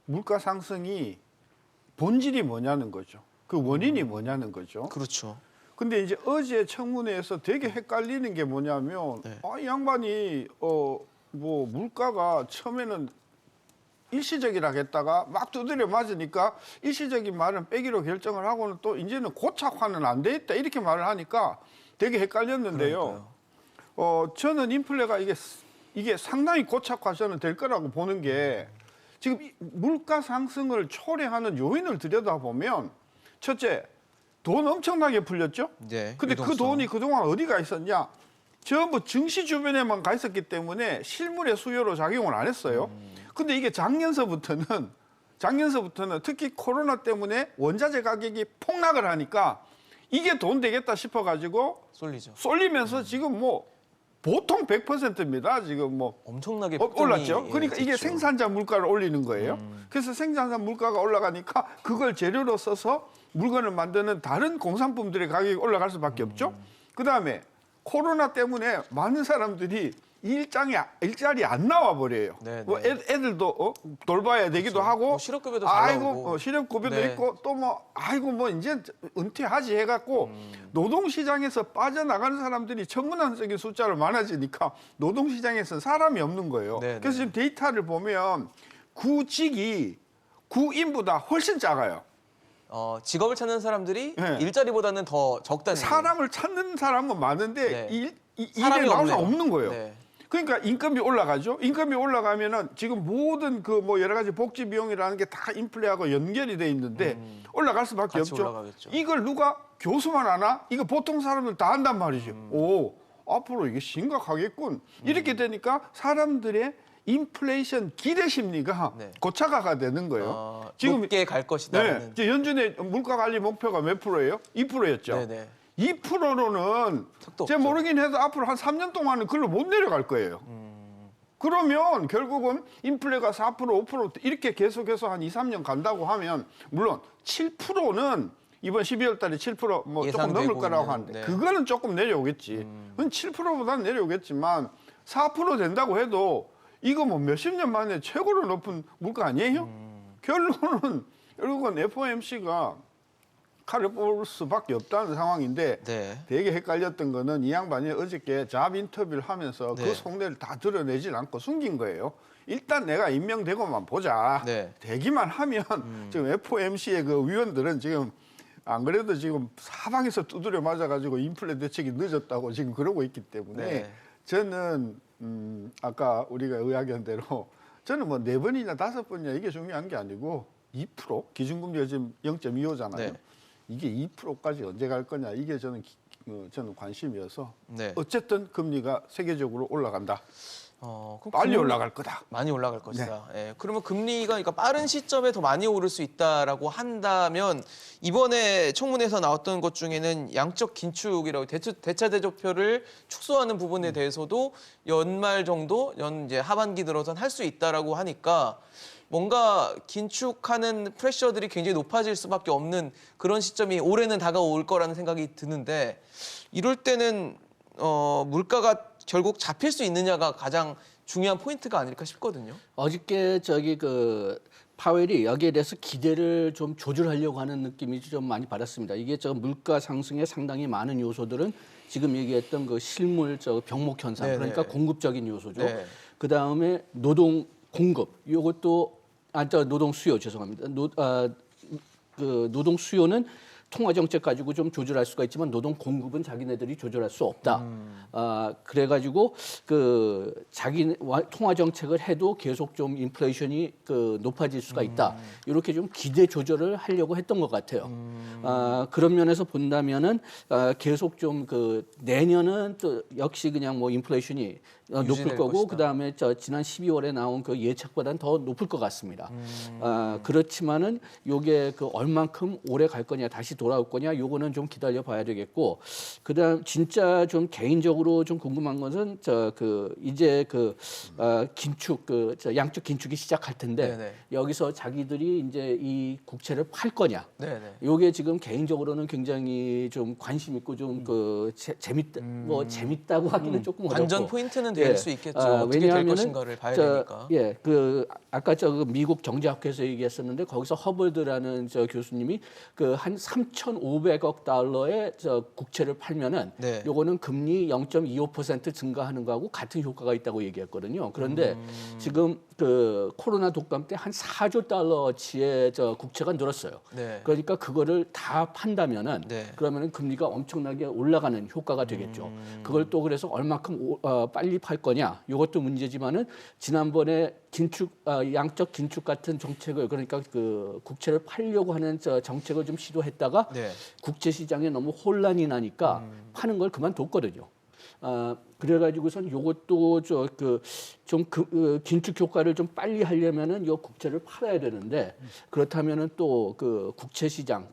물가 상승이 본질이 뭐냐는 거죠. 그 원인이 뭐냐는 거죠. 그렇죠. 근데 이제 어제 청문회에서 되게 헷갈리는 게 뭐냐면 이 양반이 뭐 물가가 처음에는 일시적이라고 했다가 막 두드려 맞으니까 일시적인 말은 빼기로 결정을 하고는 또 이제는 고착화는 안 돼 있다 이렇게 말을 하니까 되게 헷갈렸는데요. 저는 인플레가 이게 상당히 고착화 저는 될 거라고 보는 게 지금 물가 상승을 초래하는 요인을 들여다보면 첫째 돈 엄청나게 풀렸죠. 네. 근데 그 유동성. 돈이 그동안 어디가 있었냐? 전부 증시 주변에만 가 있었기 때문에 실물의 수요로 작용을 안 했어요. 근데 이게 작년서부터는 특히 코로나 때문에 원자재 가격이 폭락을 하니까 이게 돈 되겠다 싶어가지고 쏠리죠. 쏠리면서 지금 뭐 보통 100%입니다. 지금 뭐 엄청나게 올랐죠. 폭등이, 그러니까 이게 됐죠. 생산자 물가를 올리는 거예요. 그래서 생산자 물가가 올라가니까 그걸 재료로 써서 물건을 만드는 다른 공산품들의 가격이 올라갈 수밖에 없죠. 그다음에 코로나 때문에 많은 사람들이 일자리 안 나와 버려요. 네, 뭐 네. 애들도 돌봐야 되기도 그렇죠. 하고, 뭐 실업급여도 잘 나오고. 실업급여도 네. 있고 또 뭐 이제 은퇴하지 해갖고 노동시장에서 빠져나가는 사람들이 천문학적인 숫자로 많아지니까 노동시장에서는 사람이 없는 거예요. 네, 그래서 지금 데이터를 보면 구직이 구인보다 훨씬 작아요. 직업을 찾는 사람들이 네. 일자리보다는 더 적다는 사람을 찾는 사람은 많은데 네. 일에 사람이 나올 수 없네요. 없는 거예요. 네. 그러니까 인건비 올라가죠. 인건비 올라가면은 지금 모든 그 뭐 여러 가지 복지 비용이라는 게 다 인플레하고 연결이 돼 있는데 올라갈 수밖에 같이 없죠. 올라가겠죠. 이걸 누가 교수만 하나? 이거 보통 사람들 다 한단 말이죠. 오, 앞으로 이게 심각하겠군. 이렇게 되니까 사람들의 인플레이션 기대 심리가 네. 고착화가 되는 거예요. 높게 갈 것이다. 네, 이제 연준의 물가 관리 목표가 몇 프로예요? 2%였죠. 네네. 2%로는 택도 제가 없죠. 모르긴 해도 앞으로 한 3년 동안은 글로 못 내려갈 거예요. 그러면 결국은 인플레가 4%, 5% 이렇게 계속해서 한 2, 3년 간다고 하면 물론 7%는 이번 12월 달에 7%뭐 조금 예상되고 넘을 거라고 있는, 하는데 네. 그거는 조금 내려오겠지. 그건 7%보다는 내려오겠지만 4% 된다고 해도 이거 뭐 몇십 년 만에 최고로 높은 물가 아니에요? 결론은 결국은 FOMC가 칼을 뽑을 수밖에 없다는 상황인데 네. 되게 헷갈렸던 거는 이 양반이 어저께 잡 인터뷰를 하면서 네. 그 속내를 다 드러내질 않고 숨긴 거예요. 일단 내가 임명되고만 보자. 네. 되기만 하면 지금 FOMC의 그 위원들은 지금 안 그래도 지금 사방에서 두드려 맞아가지고 인플레 대책이 늦었다고 지금 그러고 있기 때문에 네. 저는 아까 우리가 의학연 대로 저는 뭐 4번이나 5번이나 이게 중요한 게 아니고 2% 기준금리가 지금 0.25잖아요. 네. 이게 2%까지 언제 갈 거냐 이게 저는 관심이어서 네. 어쨌든 금리가 세계적으로 올라간다. 그럼 빨리 올라갈 거다. 많이 올라갈 것이다. 예, 그러면 금리가 그러니까 빠른 시점에 더 많이 오를 수 있다라고 한다면 이번에 청문회에서 나왔던 것 중에는 양적 긴축이라고 대차 대조표를 축소하는 부분에 대해서도 연말 정도, 이제 하반기 들어선 할 수 있다라고 하니까 뭔가 긴축하는 프레셔들이 굉장히 높아질 수밖에 없는 그런 시점이 올해는 다가올 거라는 생각이 드는데 이럴 때는 물가가 결국 잡힐 수 있느냐가 가장 중요한 포인트가 아닐까 싶거든요. 어저께 파웰이 여기에 대해서 기대를 좀 조절하려고 하는 느낌이 좀 많이 받았습니다. 이게 저 물가 상승에 상당히 많은 요소들은 지금 얘기했던 그 실물 저 병목 현상, 네네. 그러니까 공급적인 요소죠. 네. 그 다음에 노동 공급, 이것도 노동 수요 죄송합니다. 그 노동 수요는 통화 정책 가지고 좀 조절할 수가 있지만 노동 공급은 자기네들이 조절할 수 없다. 그래가지고 그 자기 통화 정책을 해도 계속 좀 인플레이션이 그 높아질 수가 있다. 이렇게 좀 기대 조절을 하려고 했던 것 같아요. 그런 면에서 본다면은 계속 좀 그 내년은 또 역시 그냥 뭐 인플레이션이 높을 유지될 거고 것이다. 그다음에 저 지난 12월에 나온 그 예측보다는 더 높을 것 같습니다. 그렇지만은 요게 그 얼만큼 오래 갈 거냐 다시 돌아올 거냐 요거는 좀 기다려 봐야 되겠고 그다음 진짜 좀 개인적으로 좀 궁금한 것은 저 그 이제 그 긴축 그 저 양적 긴축이 시작할 텐데 네네. 여기서 자기들이 이제 이 국채를 팔 거냐 네네. 요게 지금 개인적으로는 굉장히 좀 관심 있고 좀 그 재밌다 뭐 재밌다고 하기는 조금 어렵고 관전 포인트는 될 예. 수 있겠죠. 어떻게 될 왜냐하면은 것인가를 봐야 되니까. 예, 그 아까 저 그 미국 경제학회에서 얘기했었는데 거기서 허버드라는 저 교수님이 그 한 3,500억 달러의 저 국채를 팔면은 네. 요거는 금리 0.25% 증가하는 거하고 같은 효과가 있다고 얘기했거든요. 그런데 지금 그 코로나 독감 때 한 4조 달러치의 저 국채가 늘었어요. 네. 그러니까 그거를 다 판다면은 네. 그러면은 금리가 엄청나게 올라가는 효과가 되겠죠. 그걸 또 그래서 얼마큼 빨리 팔 거냐 이것도 문제지만은 지난번에 긴축 양적 긴축 같은 정책을 그러니까 그 국채를 팔려고 하는 저 정책을 좀 시도했다가 네. 국제 시장에 너무 혼란이 나니까 파는 걸 그만뒀거든요. 그래가지고선 요것도 저 그 좀 긴축 효과를 좀 빨리 하려면은 요 국채를 팔아야 되는데 그렇다면은 또 그 국채 시장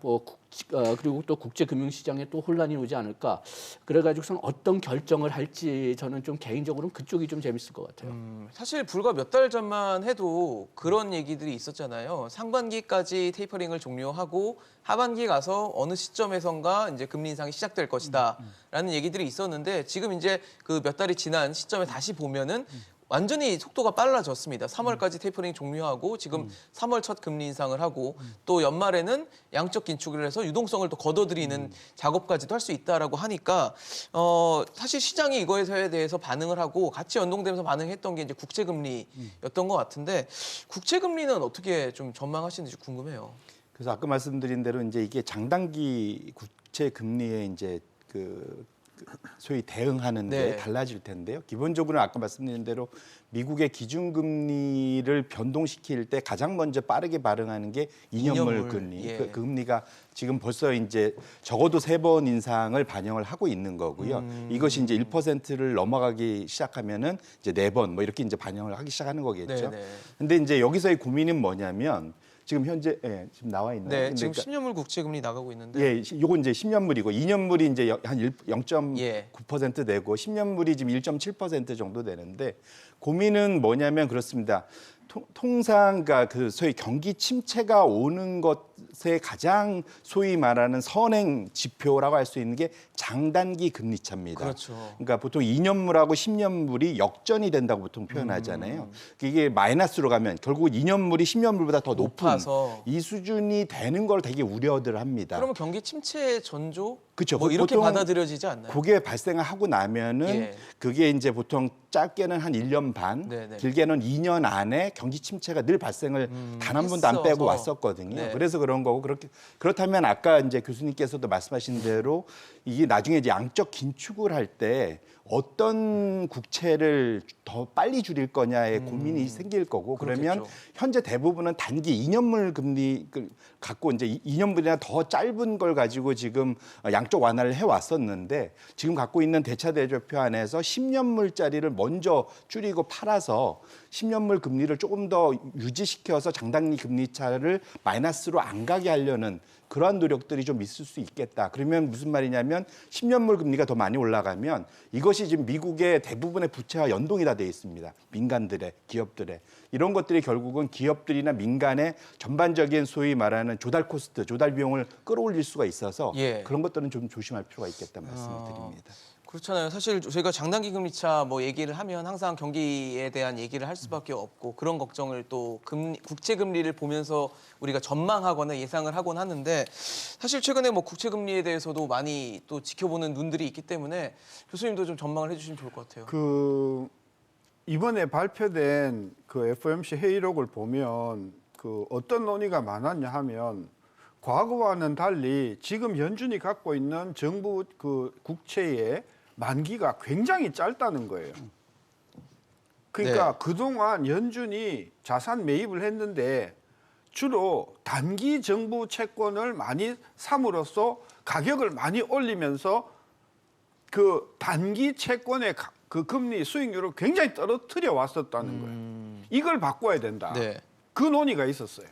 그리고 또 국제 금융 시장에 또 혼란이 오지 않을까. 그래가지고선 어떤 결정을 할지 저는 좀 개인적으로는 그쪽이 좀 재밌을 것 같아요. 사실 불과 몇 달 전만 해도 그런 얘기들이 있었잖아요. 상반기까지 테이퍼링을 종료하고 하반기 가서 어느 시점에선가 이제 금리 인상이 시작될 것이다라는 얘기들이 있었는데 지금 이제 그 몇 달이 지난 시점에 다시 보면은 완전히 속도가 빨라졌습니다. 3월까지 테이퍼링 종료하고 지금 3월 첫 금리 인상을 하고 또 연말에는 양적 긴축을 해서 유동성을 또 걷어들이는 작업까지도 할 수 있다라고 하니까 사실 시장이 이거에 대해서 반응을 하고 같이 연동되면서 반응했던 게 이제 국채 금리였던 것 같은데 국채 금리는 어떻게 좀 전망하시는지 궁금해요. 그래서 아까 말씀드린 대로 이제 이게 장단기 국채 금리에 이제 그 소위 대응하는 게 네. 달라질 텐데요. 기본적으로는 아까 말씀드린 대로 미국의 기준금리를 변동시킬 때 가장 먼저 빠르게 반응하는 게 2년물 금리. 예. 그 금리가 지금 벌써 이제 적어도 3번 인상을 반영을 하고 있는 거고요. 이것이 이제 1%를 넘어가기 시작하면은 이제 4번 뭐 이렇게 이제 반영을 하기 시작하는 거겠죠. 네네. 근데 이제 여기서의 고민은 뭐냐면 지금 현재 지금 나와 있나요? 네, 근데 지금 그러니까 10년물 국채 금리 나가고 있는데. 예, 요거 이제 10년물이고 2년물이 이제 한 0.9% 예. 되고 10년물이 지금 1.7% 정도 되는데 고민은 뭐냐면 그렇습니다. 통상 그 소위 경기 침체가 오는 것에 가장 소위 말하는 선행 지표라고 할 수 있는 게 장단기 금리 차입니다. 그렇죠. 그러니까 보통 2년물하고 10년물이 역전이 된다고 보통 표현하잖아요. 이게 마이너스로 가면 결국 2년물이 10년물보다 더 높은 높아서. 이 수준이 되는 걸 되게 우려들 합니다. 그러면 경기 침체 전조? 그쵸. 뭐 이렇게 보통 받아들여지지 않나요? 그게 발생을 하고 나면은 예. 그게 이제 보통 짧게는 한 1년 반, 네네. 길게는 2년 안에 경기 침체가 늘 발생을 단 한 번도 안 빼고 했어서. 왔었거든요. 네. 그래서 그런 거고 그렇다면 아까 이제 교수님께서도 말씀하신 대로 이게 나중에 이제 양적 긴축을 할 때 어떤 국채를 더 빨리 줄일 거냐의 고민이 생길 거고 그러면 그렇겠죠. 현재 대부분은 단기 2년물 금리 갖고 이제 2년물이나 더 짧은 걸 가지고 지금 양적 완화를 해 왔었는데 지금 갖고 있는 대차대조표 안에서 10년물짜리를 먼저 줄이고 팔아서 10년물 금리를 조금 더 유지시켜서 장단기 금리 차를 마이너스로 안 가게 하려는 그러한 노력들이 좀 있을 수 있겠다. 그러면 무슨 말이냐면 10년물 금리가 더 많이 올라가면 이것이 지금 미국의 대부분의 부채와 연동이 다 돼 있습니다. 민간들의, 기업들의. 이런 것들이 결국은 기업들이나 민간의 전반적인 소위 말하는 조달 코스트, 조달 비용을 끌어올릴 수가 있어서 예. 그런 것들은 좀 조심할 필요가 있겠다는 말씀을 드립니다. 그렇잖아요. 사실 저희가 장단기 금리차 뭐 얘기를 하면 항상 경기에 대한 얘기를 할 수밖에 없고 그런 걱정을 또 국채 금리를 보면서 우리가 전망하거나 예상을 하곤 하는데 사실 최근에 뭐 국채 금리에 대해서도 많이 또 지켜보는 눈들이 있기 때문에 교수님도 좀 전망을 해주시면 좋을 것 같아요. 그 이번에 발표된 그 FOMC 회의록을 보면 그 어떤 논의가 많았냐 하면 과거와는 달리 지금 연준이 갖고 있는 정부 그 국채의 만기가 굉장히 짧다는 거예요. 그러니까 네. 그동안 연준이 자산 매입을 했는데 주로 단기 정부 채권을 많이 삼으로써 가격을 많이 올리면서 그 단기 채권의 그 금리 수익률을 굉장히 떨어뜨려 왔었다는 거예요. 이걸 바꿔야 된다. 네. 그 논의가 있었어요.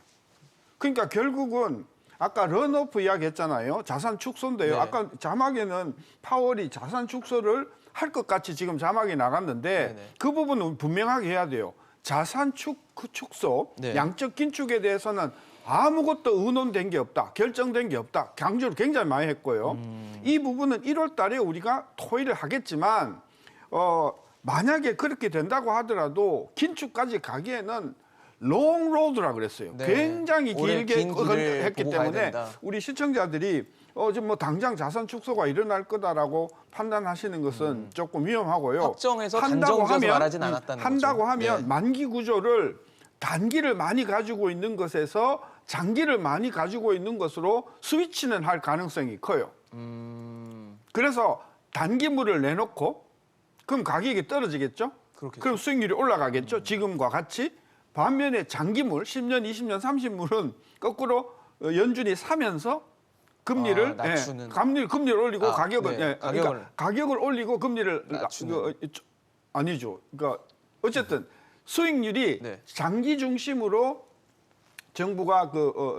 그러니까 결국은 아까 런오프 이야기 했잖아요. 자산 축소인데요. 네. 아까 자막에는 파월이 자산 축소를 할 것 같이 지금 자막이 나갔는데 네네. 그 부분은 분명하게 해야 돼요. 자산 축소, 네. 양적 긴축에 대해서는 아무것도 의논된 게 없다. 결정된 게 없다. 강조를 굉장히 많이 했고요. 이 부분은 1월 달에 우리가 토의를 하겠지만 만약에 그렇게 된다고 하더라도 긴축까지 가기에는 롱 로드라 그랬어요. 네. 굉장히 오랜 길게 긴 길을 했기 보고 가야 때문에 된다. 우리 시청자들이 지금 뭐 당장 자산 축소가 일어날 거다라고 판단하시는 것은 조금 위험하고요. 확정해서 단정지어서 말하진 않았다는 한다고 거죠. 하면 네. 만기 구조를 단기를 많이 가지고 있는 것에서 장기를 많이 가지고 있는 것으로 스위치는 할 가능성이 커요. 그래서 단기물을 내놓고 그럼 가격이 떨어지겠죠? 그렇겠죠. 그럼 수익률이 올라가겠죠? 지금과 같이. 반면에 장기물, 10년, 20년, 30물은 거꾸로 연준이 사면서 금리를 낮추는. 금리를 올리고 가격을 네, 그러니까 가격을 올리고 금리를 낮추는. 아니죠. 그러니까 어쨌든 수익률이 네. 장기 중심으로 정부가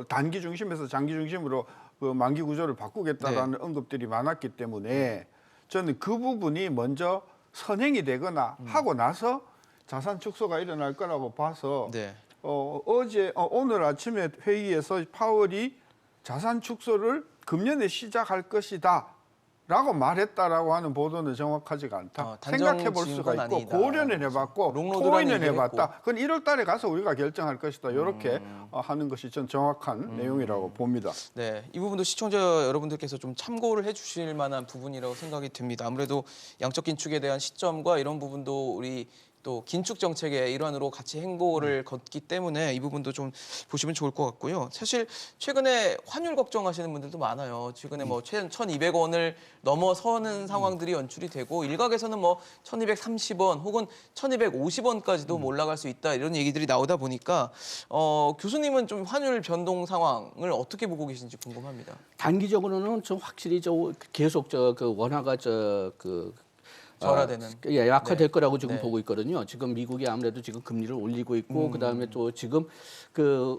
단기 중심에서 장기 중심으로 그 만기 구조를 바꾸겠다라는 언급들이 많았기 때문에 저는 그 부분이 먼저 선행이 되거나 하고 나서 자산 축소가 일어날 거라고 봐서 네. 오늘 아침에 회의에서 파월이 자산 축소를 금년에 시작할 것이다라고 말했다라고 하는 보도는 정확하지가 않다. 생각해 볼 단정 수가 지은 건 있고 아니다. 고려는 해봤고 롱로드라는 토의는 얘기를 해봤다. 그건 1월 달에 가서 우리가 결정할 것이다. 이렇게 하는 것이 전 정확한 내용이라고 봅니다. 네, 이 부분도 시청자 여러분들께서 좀 참고를 해주실 만한 부분이라고 생각이 듭니다. 아무래도 양적 긴축에 대한 시점과 이런 부분도 우리 또 긴축 정책의 일환으로 같이 행보를 걷기 때문에 이 부분도 좀 보시면 좋을 것 같고요. 사실 최근에 환율 걱정하시는 분들도 많아요. 최근에 뭐 1,200원을 넘어서는 상황들이 연출이 되고 일각에서는 뭐 1,230원 혹은 1,250원까지도 올라갈 수 있다 이런 얘기들이 나오다 보니까 교수님은 좀 환율 변동 상황을 어떻게 보고 계신지 궁금합니다. 단기적으로는 좀 확실히 계속 그 원화가 절하되는. 약화될 네. 거라고 지금 네. 보고 있거든요. 지금 미국이 아무래도 지금 금리를 올리고 있고 그다음에 또 지금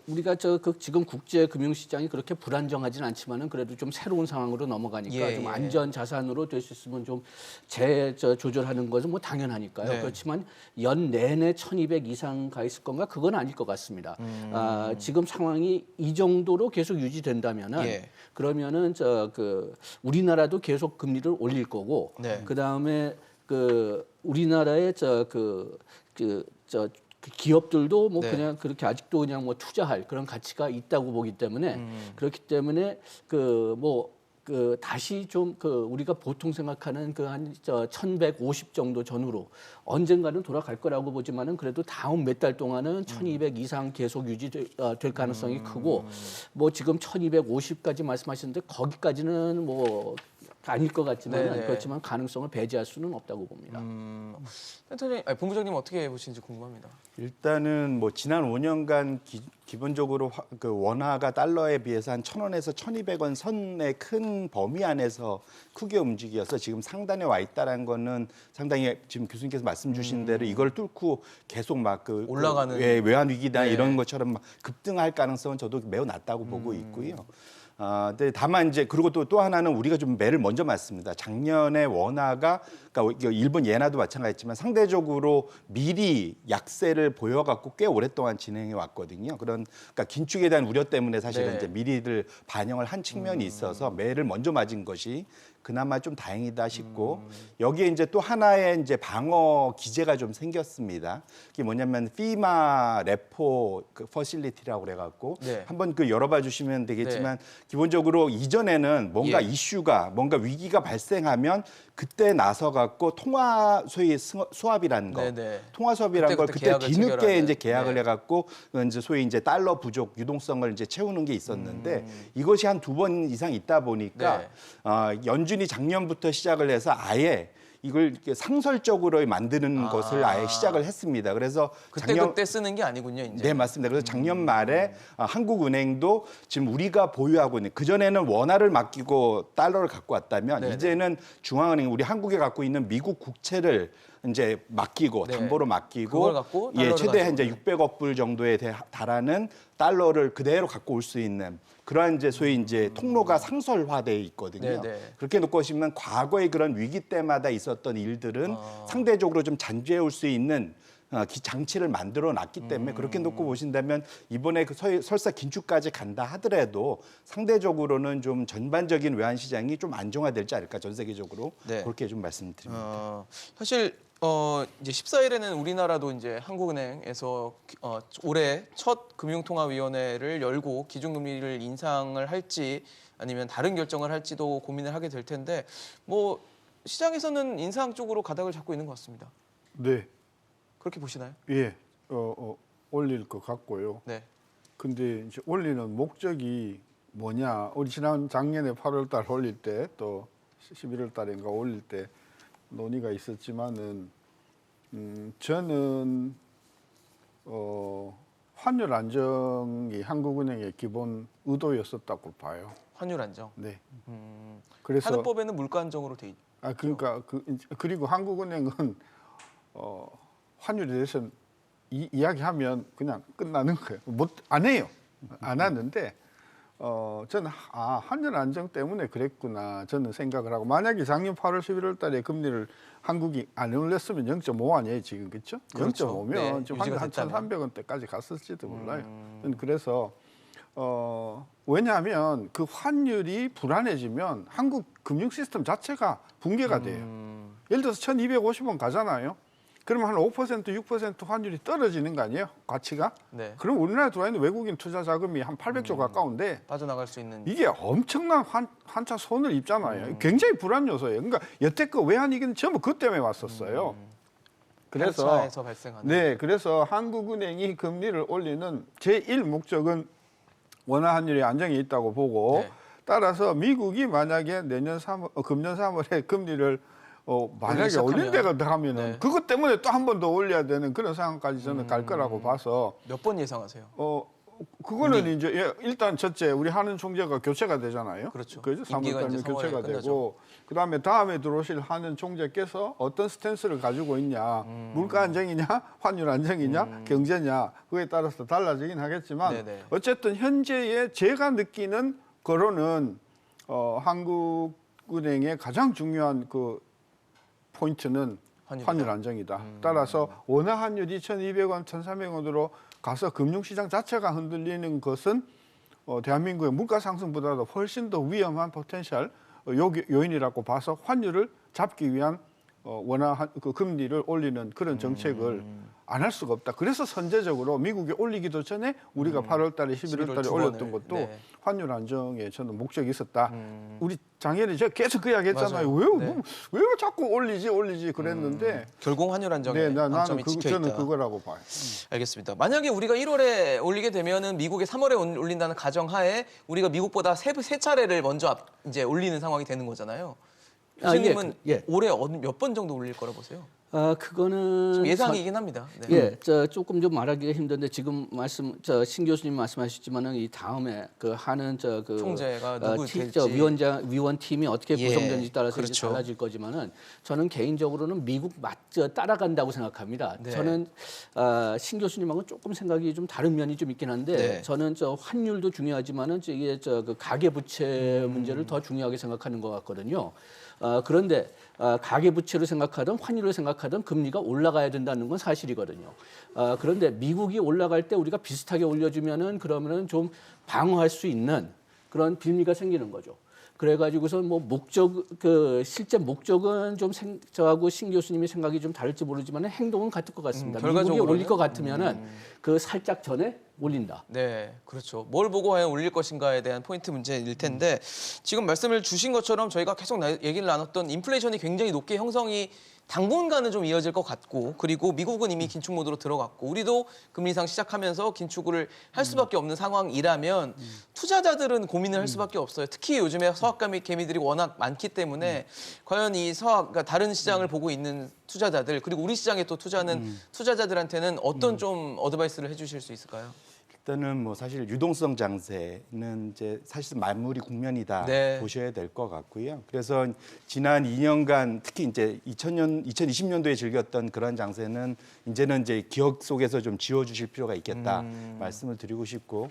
우리가 지금 국제 금융 시장이 그렇게 불안정하진 않지만은 그래도 좀 새로운 상황으로 넘어가니까 좀 안전 자산으로 될 수 있으면 좀 조절하는 것은 뭐 당연하니까요. 네. 그렇지만 연 내내 1,200 이상 가 있을 건가 그건 아닐 것 같습니다. 지금 상황이 이 정도로 계속 유지된다면은 그러면은 우리나라도 계속 금리를 올릴 거고 네. 그다음에 우리나라의 기업들도 뭐 네. 그냥 그렇게 아직도 그냥 뭐 투자할 그런 가치가 있다고 보기 때문에 그렇기 때문에 다시 좀 우리가 보통 생각하는 한 1,150 정도 전후로 언젠가는 돌아갈 거라고 보지만은 그래도 다음 몇 달 동안은 1,200 이상 계속 유지될 가능성이 크고 뭐 지금 1,250까지 말씀하셨는데 거기까지는 뭐 아닐 것 같지만 네네. 그렇지만 가능성을 배제할 수는 없다고 봅니다. 본부장님 어떻게 보시는지 궁금합니다. 일단은 뭐 지난 5년간 기본적으로 그 원화가 달러에 비해서 한 1,000원에서 1,200원 선의 큰 범위 안에서 크게 움직여서 지금 상단에 와 있다라는 거는 상당히 지금 교수님께서 말씀 주신 대로 이걸 뚫고 계속 막 올라가는 외환 위기나 네. 이런 것처럼 막 급등할 가능성은 저도 매우 낮다고 보고 있고요. 근데 다만 이제 그리고 또 하나는 우리가 좀 매를 먼저 맞습니다. 작년에 원화가 그러니까 일본 예나도 마찬가지지만 상대적으로 미리 약세를 보여갖고 꽤 오랫동안 진행해 왔거든요. 그러니까 긴축에 대한 우려 때문에 사실은 네. 이제 미리를 반영을 한 측면이 있어서 매를 먼저 맞은 것이 그나마 좀 다행이다 싶고 여기에 이제 또 하나의 이제 방어 기제가 좀 생겼습니다. 그게 뭐냐면 FEMA 레포 그 퍼실리티라고 그래갖고 네. 한번 그 열어봐 주시면 되겠지만 기본적으로 이전에는 뭔가 예. 이슈가 뭔가 위기가 발생하면 그때 나서 갖고 통화 소위 수합이라는 거, 네네. 통화 수합이라는 걸 그때 그때 계약을 뒤늦게 체결하는. 이제 계약을 네. 해갖고 이제 소위 이제 달러 부족 유동성을 이제 채우는 게 있었는데 이것이 한 2번 이상 있다 보니까 네. 연준이 작년부터 시작을 해서 아예 이걸 이렇게 상설적으로 만드는 것을 아예 시작을 했습니다. 그래서 그때 쓰는 게 아니군요, 이제. 네, 맞습니다. 그래서 작년 말에 한국은행도 지금 우리가 보유하고 있는 그전에는 원화를 맡기고 달러를 갖고 왔다면 네네. 이제는 중앙은행 우리 한국에 갖고 있는 미국 국채를 이제 맡기고 네. 담보로 맡기고 그걸 갖고 달러를 최대 가지고. 이제 600억 불 정도에 달하는 달러를 그대로 갖고 올 수 있는 그러한 이제 소위 이제 통로가 상설화돼 있거든요. 네네. 그렇게 놓고 보시면 과거의 그런 위기 때마다 있었던 일들은 상대적으로 좀 잔재해 올 수 있는 장치를 만들어 놨기 때문에 그렇게 놓고 보신다면 이번에 그 설사 긴축까지 간다 하더라도 상대적으로는 좀 전반적인 외환 시장이 좀 안정화될지 않을까 전 세계적으로 네. 그렇게 좀 말씀드립니다. 사실 이제 14일에는 우리나라도 이제 한국은행에서 올해 첫 금융통화위원회를 열고 기준금리를 인상을 할지 아니면 다른 결정을 할지도 고민을 하게 될 텐데 뭐 시장에서는 인상 쪽으로 가닥을 잡고 있는 것 같습니다. 네, 그렇게 보시나요? 예, 올릴 것 같고요. 네. 근데 이제 올리는 목적이 뭐냐? 우리 작년에 8월달 올릴 때 또 11월달인가 올릴 때 논의가 있었지만은 저는 환율 안정이 한국은행의 기본 의도였었다고 봐요. 환율 안정. 네. 음, 그래서 하는 법에는 물가 안정으로 돼 있. 그러니까 그리고 한국은행은 환율에 대해서 이야기하면 그냥 끝나는 거예요. 안 해요. 안 하는데 저는 환율 안정 때문에 그랬구나 저는 생각을 하고 만약에 작년 8월 11월 달에 금리를 한국이 안 올렸으면 0.5 아니에요 지금 그렇죠? 그렇죠. 0.5면 네, 지금 유지가 한 됐다면. 1,300원대까지 갔을지도 몰라요. 저는 그래서 왜냐하면 그 환율이 불안해지면 한국 금융 시스템 자체가 붕괴가 돼요. 예를 들어서 1,250원 가잖아요. 그러면 한 5%, 6% 환율이 떨어지는 거 아니에요? 가치가? 네. 그럼 우리나라에 들어와 있는 외국인 투자 자금이 한 800조 가까운데 빠져나갈 수 있는. 이게 엄청난 한차 손을 입잖아요. 굉장히 불안 요소예요. 그러니까 여태껏 외환위기는 전부 그 때문에 왔었어요. 그래서 편차에서 발생하는. 네, 그래서 한국은행이 금리를 올리는 제1 목적은 원화 환율이 안정이 있다고 보고 네. 따라서 미국이 만약에 금년 3월에 금리를 만약에 올린 데가 하면은 네. 그것 때문에 또 한 번 더 올려야 되는 그런 상황까지 저는 갈 거라고 봐서 몇 번 예상하세요? 그거는 이제 일단 첫째 우리 한은 총재가 교체가 되잖아요. 그렇죠. 그죠? 임기가 3월달에 이제 3월에 교체가 끝나죠. 되고 그다음에 다음에 들어오실 한은 총재께서 어떤 스탠스를 가지고 있냐, 물가 안정이냐, 환율 안정이냐, 경제냐 그거에 따라서 달라지긴 하겠지만 네네. 어쨌든 현재의 제가 느끼는 거로는 한국은행의 가장 중요한 그 포인트는 환율이다. 환율 안정이다. 따라서 원화 환율이 1,200원, 1,300원으로 가서 금융시장 자체가 흔들리는 것은 대한민국의 물가 상승보다도 훨씬 더 위험한 포텐셜 요인이라고 봐서 환율을 잡기 위한 원화 그 금리를 올리는 그런 정책을 안 할 수가 없다. 그래서 선제적으로 미국이 올리기도 전에 우리가 8월달에 11월달에 11월 올렸던 두 번을, 것도 네. 환율 안정에 저는 목적이 있었다. 우리 작년에 제가 계속 그 이야기했잖아요. 맞아요. 왜 자꾸 올리지 그랬는데 결국 환율 안정에 네, 나는 방점이 찍혀 있다. 저는 그거라고 봐요. 알겠습니다. 만약에 우리가 1월에 올리게 되면은 미국이 3월에 올린다는 가정하에 우리가 미국보다 세 차례를 먼저 이제 올리는 상황이 되는 거잖아요. 교수님은 예. 올해 몇 번 정도 올릴 거라 보세요? 그거는 지금 예상이긴 합니다. 네. 예, 조금 좀 말하기가 힘든데 지금 신 교수님 말씀하셨지만은 이 다음에 그 하는 그 총재가 누구 될지. 위원 팀이 어떻게 예, 구성되는지 따라서 이제 그렇죠. 달라질 거지만은 저는 개인적으로는 미국 따라간다고 생각합니다. 네. 저는 신 교수님하고 조금 생각이 좀 다른 면이 좀 있긴 한데 네. 저는 저는 환율도 중요하지만은 이게 그 가계 부채 문제를 더 중요하게 생각하는 것 같거든요. 그런데 가계 부채로 생각하든 환율로 생각하든 금리가 올라가야 된다는 건 사실이거든요. 그런데 미국이 올라갈 때 우리가 비슷하게 올려주면은 그러면은 좀 방어할 수 있는 그런 빌미가 생기는 거죠. 그래가지고서 뭐 실제 목적은 좀 저하고 신 교수님의 생각이 좀 다를지 모르지만 행동은 같을 것 같습니다. 미국이 결과적으로는? 올릴 것 같으면은 그 살짝 전에 올린다. 네, 그렇죠. 뭘 보고 과연 올릴 것인가에 대한 포인트 문제일 텐데 지금 말씀을 주신 것처럼 저희가 계속 얘기를 나눴던 인플레이션이 굉장히 높게 형성이 당분간은 좀 이어질 것 같고 그리고 미국은 이미 긴축 모드로 들어갔고 우리도 금리 인상 시작하면서 긴축을 할 수밖에 없는 상황이라면 투자자들은 고민을 할 수밖에 없어요. 특히 요즘에 서학과 및 개미들이 워낙 많기 때문에 과연 이 그러니까 다른 시장을 보고 있는 투자자들 그리고 우리 시장에 또 투자하는 투자자들한테는 어떤 좀 어드바이스를 해주실 수 있을까요? 일단은 뭐 사실 유동성 장세는 이제 사실 마무리 국면이다 네. 보셔야 될 것 같고요. 그래서 지난 2년간 특히 이제 2020년도에 즐겼던 그런 장세는 이제는 이제 기억 속에서 좀 지워주실 필요가 있겠다 말씀을 드리고 싶고.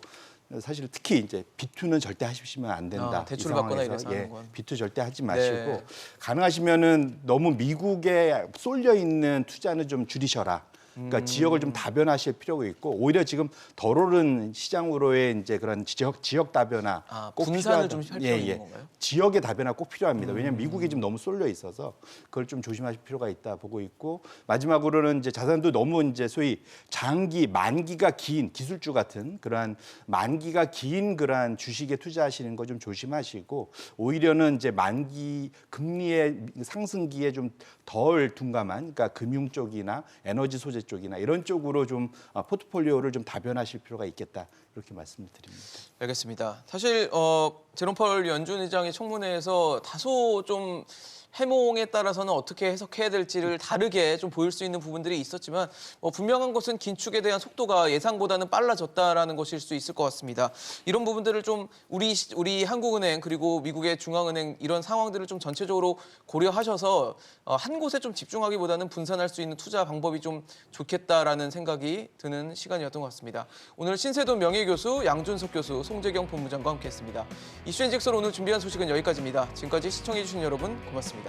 사실 특히 이제 비투는 절대 하시면 안 된다. 대출을 이 받거나 상황에서. 이래서 하는 건. 비투 절대 하지 마시고 네. 가능하시면은 너무 미국에 쏠려 있는 투자는 좀 줄이셔라. 그러니까 지역을 좀 다변화하실 필요가 있고 오히려 지금 덜 오른 시장으로의 이제 그런 지역 다변화 꼭 분산을 필요하다. 좀 할 필요가 있는 건가요? 지역의 다변화 꼭 필요합니다. 왜냐하면 미국이 지금 너무 쏠려 있어서 그걸 좀 조심하실 필요가 있다 보고 있고 마지막으로는 이제 자산도 너무 이제 소위 만기가 긴 기술주 같은 그러한 만기가 긴 그러한 주식에 투자하시는 거 좀 조심하시고 오히려는 이제 만기 금리의 상승기에 좀 덜 둔감한 그러니까 금융 쪽이나 에너지 소재 쪽이나 이런 쪽으로 좀 포트폴리오를 좀 다변하실 필요가 있겠다 이렇게 말씀을 드립니다. 알겠습니다. 사실 제롬 파월 연준 의장의 청문회에서 다소 좀 해몽에 따라서는 어떻게 해석해야 될지를 다르게 좀 보일 수 있는 부분들이 있었지만 분명한 것은 긴축에 대한 속도가 예상보다는 빨라졌다라는 것일 수 있을 것 같습니다. 이런 부분들을 좀 우리 한국은행 그리고 미국의 중앙은행 이런 상황들을 좀 전체적으로 고려하셔서 한 곳에 좀 집중하기보다는 분산할 수 있는 투자 방법이 좀 좋겠다라는 생각이 드는 시간이었던 것 같습니다. 오늘 신세돈 명예교수, 양준석 교수, 송재경 본부장과 함께했습니다. 이슈앤직설 오늘 준비한 소식은 여기까지입니다. 지금까지 시청해주신 여러분 고맙습니다.